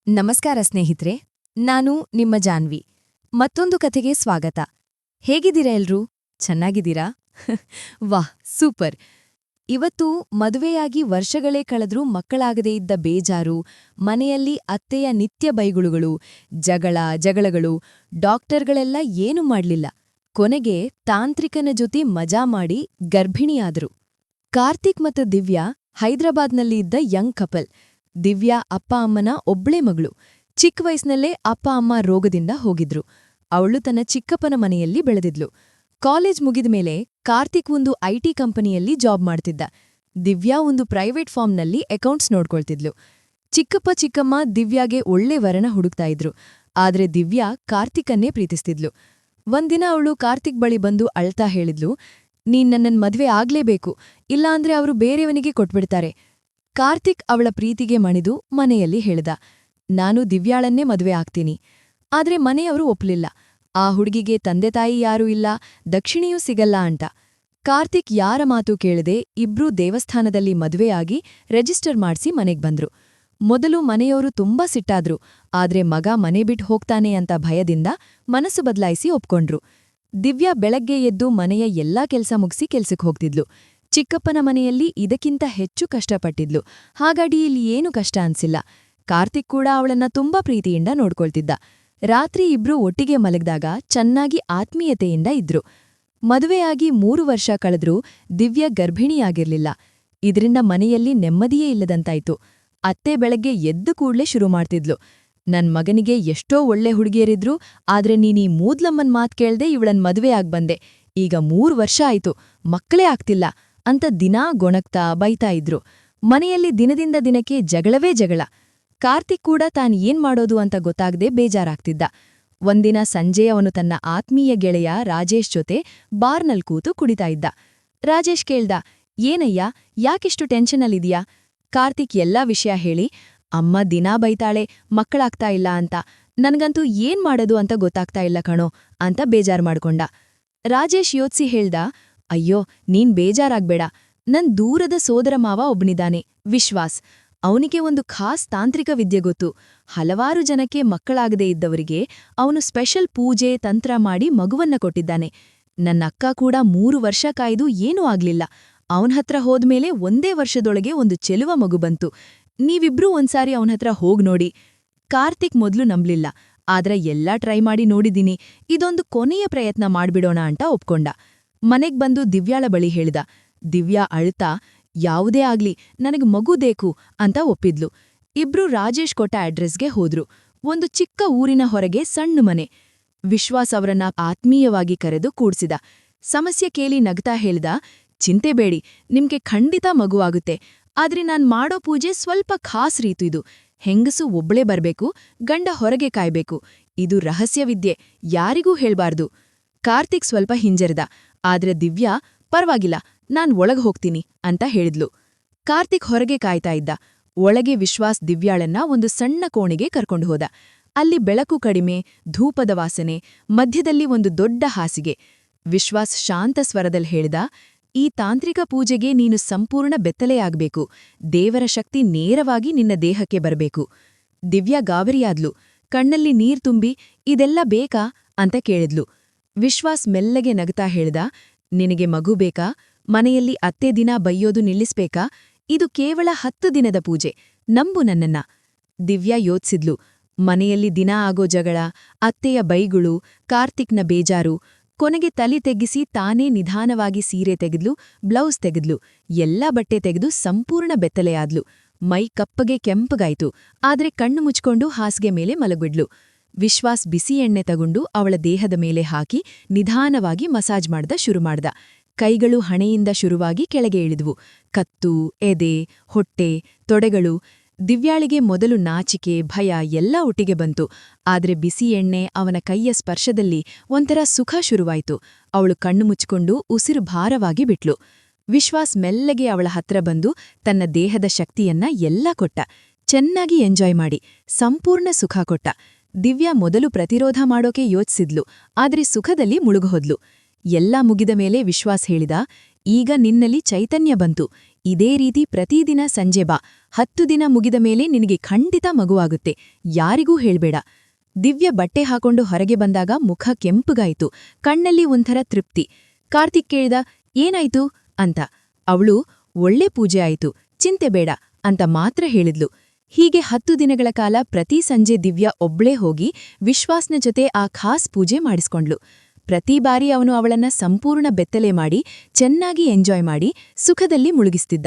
ನಮಸ್ಕಾರ ಸ್ನೇಹಿತ್ರೆ, ನಾನು ನಿಮ್ಮ ಜಾನ್ವಿ. ಮತ್ತೊಂದು ಕಥೆಗೆ ಸ್ವಾಗತ. ಹೇಗಿದ್ದೀರಾ ಎಲ್ರೂ? ಚೆನ್ನಾಗಿದ್ದೀರಾ? ವಾಹ್, ಸೂಪರ್! ಇವತ್ತು ಮದುವೆಯಾಗಿ ವರ್ಷಗಳೇ ಕಳೆದ್ರೂ ಮಕ್ಕಳಾಗದೇ ಇದ್ದ ಬೇಜಾರು, ಮನೆಯಲ್ಲಿ ಅತ್ತೆಯ ನಿತ್ಯ ಬೈಗುಳುಗಳು, ಜಗಳಗಳು, ಡಾಕ್ಟರ್ಗಳೆಲ್ಲ ಏನೂ ಮಾಡ್ಲಿಲ್ಲ. ಕೊನೆಗೆ ತಾಂತ್ರಿಕನ ಜೊತೆ ಮಜಾ ಮಾಡಿ ಗರ್ಭಿಣಿಯಾದ್ರು. ಕಾರ್ತಿಕ್ ಮತ್ತು ದಿವ್ಯಾ ಹೈದರಾಬಾದ್ನಲ್ಲಿ ಇದ್ದ ಯಂಗ್ ಕಪಲ್. ದಿವ್ಯಾ ಅಪ್ಪ ಅಮ್ಮನ ಒಬ್ಳೇ ಮಗಳು. ಚಿಕ್ಕ ವಯಸ್ಸಿನಲ್ಲೇ ಅಪ್ಪ ಅಮ್ಮ ರೋಗದಿಂದ ಹೋಗಿದ್ರು. ಅವಳು ತನ್ನ ಚಿಕ್ಕಪ್ಪನ ಮನೆಯಲ್ಲಿ ಬೆಳೆದಿದ್ಲು. ಕಾಲೇಜ್ ಮುಗಿದ ಮೇಲೆ ಕಾರ್ತಿಕ್ ಒಂದು ಐಟಿ ಕಂಪನಿಯಲ್ಲಿ ಜಾಬ್ ಮಾಡ್ತಿದ್ದ. ದಿವ್ಯಾ ಒಂದು ಪ್ರೈವೇಟ್ ಫಾರ್ಮ್ನಲ್ಲಿ ಅಕೌಂಟ್ಸ್ ನೋಡ್ಕೊಳ್ತಿದ್ಲು. ಚಿಕ್ಕಮ್ಮ ದಿವ್ಯಾಗೆ ಒಳ್ಳೆ ವರನ ಹುಡುಕ್ತಾ ಇದ್ರು. ಆದ್ರೆ ದಿವ್ಯಾ ಕಾರ್ತಿಕನ್ನೇ ಪ್ರೀತಿಸ್ತಿದ್ಲು. ಒಂದಿನ ಅವಳು ಕಾರ್ತಿಕ್ ಬಳಿ ಬಂದು ಅಳ್ತಾ ಹೇಳಿದ್ಲು, ನೀನ್ ನನ್ನನ್ ಮದ್ವೆ ಆಗ್ಲೇಬೇಕು, ಇಲ್ಲಾಂದ್ರೆ ಅವರು ಬೇರೆಯವನಿಗೆ ಕೊಟ್ಬಿಡ್ತಾರೆ. ಕಾರ್ತಿಕ್ ಅವಳ ಪ್ರೀತಿಗೆ ಮಣಿದು ಮನೆಯಲ್ಲಿ ಹೇಳ್ದ, ನಾನು ದಿವ್ಯಾಳನ್ನೇ ಮದುವೆ ಆಗ್ತೀನಿ. ಆದ್ರೆ ಮನೆಯವರು ಒಪ್ಲಿಲ್ಲ. ಆ ಹುಡುಗಿಗೆ ತಂದೆ ತಾಯಿ ಯಾರೂ ಇಲ್ಲ, ದಕ್ಷಿಣೆಯೂ ಸಿಗಲ್ಲ ಅಂತ. ಕಾರ್ತಿಕ್ ಯಾರ ಮಾತು ಕೇಳದೆ ಇಬ್ರೂ ದೇವಸ್ಥಾನದಲ್ಲಿ ಮದುವೆಯಾಗಿ ರಿಜಿಸ್ಟರ್ ಮಾಡ್ಸಿ ಮನೆಗ್ ಬಂದ್ರು. ಮೊದಲು ಮನೆಯವರು ತುಂಬಾ ಸಿಟ್ಟಾದ್ರು, ಆದ್ರೆ ಮಗ ಮನೆ ಬಿಟ್ಟು ಹೋಗ್ತಾನೆ ಅಂತ ಭಯದಿಂದ ಮನಸ್ಸು ಬದಲಾಯಿಸಿ ಒಪ್ಕೊಂಡ್ರು. ದಿವ್ಯಾ ಬೆಳಗ್ಗೆ ಎದ್ದು ಮನೆಯ ಎಲ್ಲಾ ಕೆಲ್ಸ ಮುಗಿಸಿ ಕೆಲ್ಸಕ್ಕೆ ಹೋಗ್ತಿದ್ಲು. ಚಿಕ್ಕಪ್ಪನ ಮನೆಯಲ್ಲಿ ಇದಕ್ಕಿಂತ ಹೆಚ್ಚು ಕಷ್ಟಪಟ್ಟಿದ್ಲು. ಹಾಗಾಗಿ ಇಲ್ಲಿ ಏನೂ ಕಷ್ಟ ಅನ್ಸಿಲ್ಲ. ಕಾರ್ತಿಕ್ ಕೂಡ ಅವಳನ್ನ ತುಂಬಾ ಪ್ರೀತಿಯಿಂದ ನೋಡ್ಕೊಳ್ತಿದ್ದ. ರಾತ್ರಿ ಇಬ್ರೂ ಒಟ್ಟಿಗೆ ಮಲಗ್ದಾಗ ಚೆನ್ನಾಗಿ ಆತ್ಮೀಯತೆಯಿಂದ ಇದ್ರು. ಮದುವೆಯಾಗಿ 3 ವರ್ಷ ಕಳೆದ್ರೂ ದಿವ್ಯಾ ಗರ್ಭಿಣಿಯಾಗಿರ್ಲಿಲ್ಲ. ಇದರಿಂದ ಮನೆಯಲ್ಲಿ ನೆಮ್ಮದಿಯೇ ಇಲ್ಲದಂತಾಯ್ತು. ಅತ್ತೆ ಬೆಳಗ್ಗೆ ಎದ್ದು ಕೂಡ್ಲೇ ಶುರು ಮಾಡ್ತಿದ್ಲು, ನನ್ ಮಗನಿಗೆ ಎಷ್ಟೋ ಒಳ್ಳೆ ಹುಡುಗಿಯರಿದ್ರು, ಆದ್ರೆ ನೀನೀ ಮೂದ್ಲಮ್ಮನ್ ಮಾತ್ ಕೇಳ್ದೆ ಇವಳನ್ ಮದುವೆ ಆಗ್ಬಂದೆ. ಈಗ 3 ವರ್ಷ ಆಯ್ತು, ಮಕ್ಕಳೇ ಆಗ್ತಿಲ್ಲ ಅಂತ ದಿನಾ ಗೊಣಗ್ತಾ ಬೈತಾ ಇದ್ರು. ಮನೆಯಲ್ಲಿ ದಿನದಿಂದ ದಿನಕ್ಕೆ ಜಗಳವೇ ಜಗಳ. ಕಾರ್ತಿಕ್ ಕೂಡ ತಾನ್ ಏನ್ ಮಾಡೋದು ಅಂತ ಗೊತ್ತಾಗದೆ ಬೇಜಾರಾಗ್ತಿದ್ದ. ಒಂದಿನ ಸಂಜೆ ಅವನು ತನ್ನ ಆತ್ಮೀಯ ಗೆಳೆಯ ರಾಜೇಶ್ ಜೊತೆ ಬಾರ್ನಲ್ ಕೂತು ಕುಡಿತಾ ಇದ್ದ. ರಾಜೇಶ್ ಕೇಳ್ದ, ಏನಯ್ಯ, ಯಾಕಿಷ್ಟು ಟೆನ್ಷನಲ್ಲಿದ್ಯಾ? ಕಾರ್ತಿಕ್ ಎಲ್ಲಾ ವಿಷಯ ಹೇಳಿ, ಅಮ್ಮ ದಿನಾ ಬೈತಾಳೆ, ಮಕ್ಕಳಾಗ್ತಾ ಇಲ್ಲ ಅಂತ. ನನ್ಗಂತೂ ಏನ್ ಮಾಡೋದು ಅಂತ ಗೊತ್ತಾಗ್ತಾ ಇಲ್ಲ ಕಣೋ ಅಂತ ಬೇಜಾರ್ ಮಾಡ್ಕೊಂಡ. ರಾಜೇಶ್ ಯೋಚ್ಸಿ ಹೇಳ್ದ, ಅಯ್ಯೋ, ನೀನ್ ಬೇಜಾರಾಗ್ಬೇಡ. ನನ್ ದೂರದ ಸೋದರ ಮಾವ ಒಬ್ನಿದಾನೆ, ವಿಶ್ವಾಸ್. ಅವನಿಗೆ ಒಂದು ಖಾಸ್ ತಾಂತ್ರಿಕ ವಿದ್ಯೆ ಗೊತ್ತು. ಹಲವಾರು ಜನಕ್ಕೆ ಮಕ್ಕಳಾಗದೇ ಇದ್ದವರಿಗೆ ಅವನು ಸ್ಪೆಷಲ್ ಪೂಜೆ ತಂತ್ರ ಮಾಡಿ ಮಗುವನ್ನ ಕೊಟ್ಟಿದ್ದಾನೆ. ನನ್ನ ಅಕ್ಕ ಕೂಡ 3 ವರ್ಷ ಕಾಯ್ದು ಏನೂ ಆಗ್ಲಿಲ್ಲ. ಅವನ್ಹತ್ರ ಹೋದ್ಮೇಲೆ ಒಂದೇ ವರ್ಷದೊಳಗೆ ಒಂದು ಚೆಲುವ ಮಗು ಬಂತು. ನೀವಿಬ್ರೂ ಒಂದ್ಸಾರಿ ಅವನ್ಹತ್ರ ಹೋಗ್ನೋಡಿ. ಕಾರ್ತಿಕ್ ಮೊದ್ಲು ನಂಬ್ಲಿಲ್ಲ, ಆದ್ರೆ ಎಲ್ಲಾ ಟ್ರೈ ಮಾಡಿ ನೋಡಿದೀನಿ, ಇದೊಂದು ಕೊನೆಯ ಪ್ರಯತ್ನ ಮಾಡ್ಬಿಡೋಣ ಅಂತ ಒಪ್ಕೊಂಡ. ಮನೆಗ್ ಬಂದು ದಿವ್ಯಾಳ ಬಳಿ ಹೇಳ್ದ. ದಿವ್ಯಾ ಅಳ್ತಾ, ಯಾವುದೇ ಆಗ್ಲಿ ನನಗ್ ಮಗು ಬೇಕು ಅಂತ ಒಪ್ಪಿದ್ಲು. ಇಬ್ರೂ ರಾಜೇಶ್ ಕೊಟ್ಟ ಅಡ್ರೆಸ್ಗೆ ಹೋದ್ರು. ಒಂದು ಚಿಕ್ಕ ಊರಿನ ಹೊರಗೆ ಸಣ್ಣ ಮನೆ. ವಿಶ್ವಾಸ್ ಅವರನ್ನ ಆತ್ಮೀಯವಾಗಿ ಕರೆದು ಕೂಡ್ಸಿದ. ಸಮಸ್ಯೆ ಕೇಳಿ ನಗ್ತಾ ಹೇಳ್ದ, ಚಿಂತೆ ಬೇಡಿ, ನಿಮ್ಗೆ ಖಂಡಿತ ಮಗು ಆಗುತ್ತೆ. ಆದ್ರೆ ನಾನ್ ಮಾಡೋ ಪೂಜೆ ಸ್ವಲ್ಪ ಖಾಸ್ ರೀತಿದು. ಹೆಂಗಸು ಒಬ್ಳೇ ಬರ್ಬೇಕು, ಗಂಡ ಹೊರಗೆ ಕಾಯ್ಬೇಕು. ಇದು ರಹಸ್ಯವಿದ್ಯೆ, ಯಾರಿಗೂ ಹೇಳ್ಬಾರ್ದು. ಕಾರ್ತಿಕ್ ಸ್ವಲ್ಪ ಹಿಂಜರಿದ, ಆದ್ರೆ ದಿವ್ಯಾ, ಪರ್ವಾಗಿಲ್ಲ, ನಾನ್ ಒಳಗ್ ಹೋಗ್ತೀನಿ ಅಂತ ಹೇಳಿದ್ಲು. ಕಾರ್ತಿಕ್ ಹೊರಗೆ ಕಾಯ್ತಾ ಇದ್ದ. ಒಳಗೆ ವಿಶ್ವಾಸ್ ದಿವ್ಯಾಳನ್ನ ಒಂದು ಸಣ್ಣ ಕೋಣೆಗೆ ಕರ್ಕೊಂಡು ಹೋದ. ಅಲ್ಲಿ ಬೆಳಕು ಕಡಿಮೆ, ಧೂಪದ ವಾಸನೆ, ಮಧ್ಯದಲ್ಲಿ ಒಂದು ದೊಡ್ಡ ಹಾಸಿಗೆ. ವಿಶ್ವಾಸ್ ಶಾಂತ ಸ್ವರದಲ್ಲಿ ಹೇಳ್ದ, ಈ ತಾಂತ್ರಿಕ ಪೂಜೆಗೆ ನೀನು ಸಂಪೂರ್ಣ ಬೆತ್ತಲೆಯಾಗ್ಬೇಕು. ದೇವರ ಶಕ್ತಿ ನೇರವಾಗಿ ನಿನ್ನ ದೇಹಕ್ಕೆ ಬರಬೇಕು. ದಿವ್ಯಾ ಗಾಬರಿಯಾದ್ಲು. ಕಣ್ಣಲ್ಲಿ ನೀರ್ ತುಂಬಿ, ಇದೆಲ್ಲ ಬೇಕಾ ಅಂತ ಕೇಳಿದ್ಲು. ವಿಶ್ವಾಸ್ ಮೆಲ್ಲಗೆ ನಗ್ತಾ ಹೇಳ್ದ, ನಿನಗೆ ಮಗು ಬೇಕಾ? ಮನೆಯಲ್ಲಿ ಅತ್ತೆ ದಿನ ಬೈಯೋದು ನಿಲ್ಲಿಸ್ಬೇಕಾ? ಇದು ಕೇವಲ 10 ದಿನದ ಪೂಜೆ, ನಂಬು ನನ್ನನ್ನ. ದಿವ್ಯಾ ಯೋಚ್ಸಿದ್ಲು. ಮನೆಯಲ್ಲಿ ದಿನ ಆಗೋ ಜಗಳ, ಅತ್ತೆಯ ಬೈಗುಳು, ಕಾರ್ತಿಕ್ನ ಬೇಜಾರು. ಕೊನೆಗೆ ತಲೆ ತೆಗ್ಗಿಸಿ ತಾನೇ ನಿಧಾನವಾಗಿ ಸೀರೆ ತೆಗೆದ್ಲು, ಬ್ಲೌಸ್ ತೆಗೆದ್ಲು, ಎಲ್ಲಾ ಬಟ್ಟೆ ತೆಗೆದು ಸಂಪೂರ್ಣ ಬೆತ್ತಲೆಯಾದ್ಲು. ಮೈ ಕಪ್ಪಗೆ ಕೆಂಪಗಾಯ್ತು, ಆದ್ರೆ ಕಣ್ಣು ಮುಚ್ಕೊಂಡು ಹಾಸಿಗೆ ಮೇಲೆ ಮಲಗ್ಬಿಡ್ಲು. ವಿಶ್ವಾಸ್ ಬಿಸಿ ಎಣ್ಣೆ ತಗೊಂಡು ಅವಳ ದೇಹದ ಮೇಲೆ ಹಾಕಿ ನಿಧಾನವಾಗಿ ಮಸಾಜ್ ಶುರು ಮಾಡ್ದ. ಕೈಗಳು ಹಣೆಯಿಂದ ಶುರುವಾಗಿ ಕೆಳಗೆ ಇಳಿದ್ವು. ಕತ್ತು, ಎದೆ, ಹೊಟ್ಟೆ, ತೊಡೆಗಳು. ದಿವ್ಯಾಳಿಗೆ ಮೊದಲು ನಾಚಿಕೆ, ಭಯ ಎಲ್ಲ ಒಟ್ಟಿಗೆ ಬಂತು. ಆದ್ರೆ ಬಿಸಿ ಎಣ್ಣೆ, ಅವನ ಕೈಯ ಸ್ಪರ್ಶದಲ್ಲಿ ಒಂಥರ ಸುಖ ಶುರುವಾಯ್ತು. ಅವಳು ಕಣ್ಣು ಮುಚ್ಕೊಂಡು ಉಸಿರು ಭಾರವಾಗಿ ಬಿಟ್ಲು. ವಿಶ್ವಾಸ್ ಮೆಲ್ಲಗೆ ಅವಳ ಹತ್ರ ಬಂದು ತನ್ನ ದೇಹದ ಶಕ್ತಿಯನ್ನ ಎಲ್ಲ ಕೊಟ್ಟ. ಚೆನ್ನಾಗಿ ಎಂಜಾಯ್ ಮಾಡಿ, ಸಂಪೂರ್ಣ ಸುಖ ಕೊಟ್ಟ. ದಿವ್ಯಾ ಮೊದಲು ಪ್ರತಿರೋಧ ಮಾಡೋಕೆ ಯೋಚಿಸಿದ್ಲು, ಆದ್ರೆ ಸುಖದಲ್ಲಿ ಮುಳುಗೋದ್ಲು. ಎಲ್ಲ ಮುಗಿದ ಮೇಲೆ ವಿಶ್ವಾಸ್ ಹೇಳಿದ, ಈಗ ನಿನ್ನಲ್ಲಿ ಚೈತನ್ಯ ಬಂತು. ಇದೇ ರೀತಿ ಪ್ರತಿದಿನ ಸಂಜೆ ಬಾ 10 ದಿನ ಮುಗಿದ ಮೇಲೆ ನಿನಗೆ ಖಂಡಿತ ಮಗುವಾಗುತ್ತೆ ಯಾರಿಗೂ ಹೇಳ್ಬೇಡ. ದಿವ್ಯ ಬಟ್ಟೆ ಹಾಕೊಂಡು ಹೊರಗೆ ಬಂದಾಗ ಮುಖ ಕೆಂಪುಗಾಯಿತು, ಕಣ್ಣಲ್ಲಿ ಒಂಥರ ತೃಪ್ತಿ. ಕಾರ್ತಿಕ್ ಕೇಳಿದ, ಏನಾಯ್ತು ಅಂತ. ಅವಳು, ಒಳ್ಳೆ ಪೂಜೆ ಆಯ್ತು, ಚಿಂತೆ ಬೇಡ ಅಂತ ಮಾತ್ರ ಹೇಳಿದ್ಲು. ಹೀಗೆ 10 ದಿನಗಳ ಕಾಲ ಪ್ರತಿ ಸಂಜೆ ದಿವ್ಯ ಒಬ್ಳೇ ಹೋಗಿ ವಿಶ್ವಾಸ್ನ ಜೊತೆ ಆ ಖಾಸ್ ಪೂಜೆ ಮಾಡಿಸ್ಕೊಂಡ್ಲು. ಪ್ರತಿ ಬಾರಿ ಅವನು ಅವಳನ್ನ ಸಂಪೂರ್ಣ ಬೆತ್ತಲೆ ಮಾಡಿ ಚೆನ್ನಾಗಿ ಎಂಜಾಯ್ ಮಾಡಿ ಸುಖದಲ್ಲಿ ಮುಳುಗಿಸ್ತಿದ್ದ.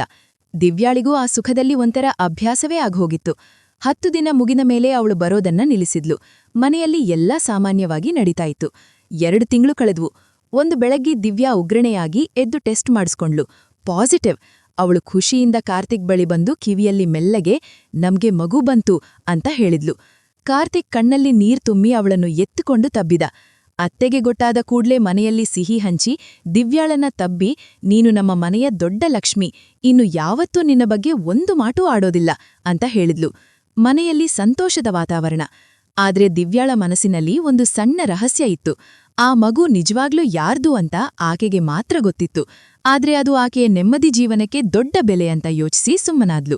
ದಿವ್ಯಾಳಿಗೂ ಆ ಸುಖದಲ್ಲಿ ಒಂಥರ ಅಭ್ಯಾಸವೇ ಆಗೋಗಿತ್ತು. 10 ದಿನ ಮುಗಿದ ಮೇಲೆ ಅವಳು ಬರೋದನ್ನ ನಿಲ್ಲಿಸಿದ್ಲು. ಮನೆಯಲ್ಲಿ ಎಲ್ಲ ಸಾಮಾನ್ಯವಾಗಿ ನಡೀತಾಯಿತ್ತು. 2 ತಿಂಗಳು ಕಳೆದ್ವು. ಒಂದು ಬೆಳಗ್ಗೆ ದಿವ್ಯಾ ಉಗ್ರಣೆಯಾಗಿ ಎದ್ದು ಟೆಸ್ಟ್ ಮಾಡಿಸ್ಕೊಂಡ್ಲು. ಪಾಸಿಟಿವ್. ಅವಳು ಖುಷಿಯಿಂದ ಕಾರ್ತಿಕ್ ಬಳಿ ಬಂದು ಕಿವಿಯಲ್ಲಿ ಮೆಲ್ಲಗೆ, ನಮ್ಗೆ ಮಗು ಬಂತು ಅಂತ ಹೇಳಿದ್ಲು. ಕಾರ್ತಿಕ್ ಕಣ್ಣಲ್ಲಿ ನೀರ್ ತುಂಬಿ ಅವಳನ್ನು ಎತ್ತುಕೊಂಡು ತಬ್ಬಿದ. ಅತ್ತೆಗೆ ಗೊತ್ತಾದ ಕೂಡ್ಲೇ ಮನೆಯಲ್ಲಿ ಸಿಹಿ ಹಂಚಿ ದಿವ್ಯಾಳನ್ನ ತಬ್ಬಿ, ನೀನು ನಮ್ಮ ಮನೆಯ ದೊಡ್ಡ ಲಕ್ಷ್ಮಿ, ಇನ್ನು ಯಾವತ್ತೂ ನಿನ್ನ ಬಗ್ಗೆ ಒಂದು ಮಾಟೂ ಆಡೋದಿಲ್ಲ ಅಂತ ಹೇಳಿದ್ಲು. ಮನೆಯಲ್ಲಿ ಸಂತೋಷದ ವಾತಾವರಣ. ಆದ್ರೆ ದಿವ್ಯಾಳ ಮನಸ್ಸಿನಲ್ಲಿ ಒಂದು ಸಣ್ಣ ರಹಸ್ಯ ಇತ್ತು. ಆ ಮಗು ನಿಜವಾಗ್ಲೂ ಯಾರ್ದು ಅಂತ ಆಕೆಗೆ ಮಾತ್ರ ಗೊತ್ತಿತ್ತು. ಆದ್ರೆ ಅದು ಆಕೆಯ ನೆಮ್ಮದಿ ಜೀವನಕ್ಕೆ ದೊಡ್ಡ ಬೆಲೆ ಅಂತ ಯೋಚಿಸಿ ಸುಮ್ಮನಾದ್ಲು.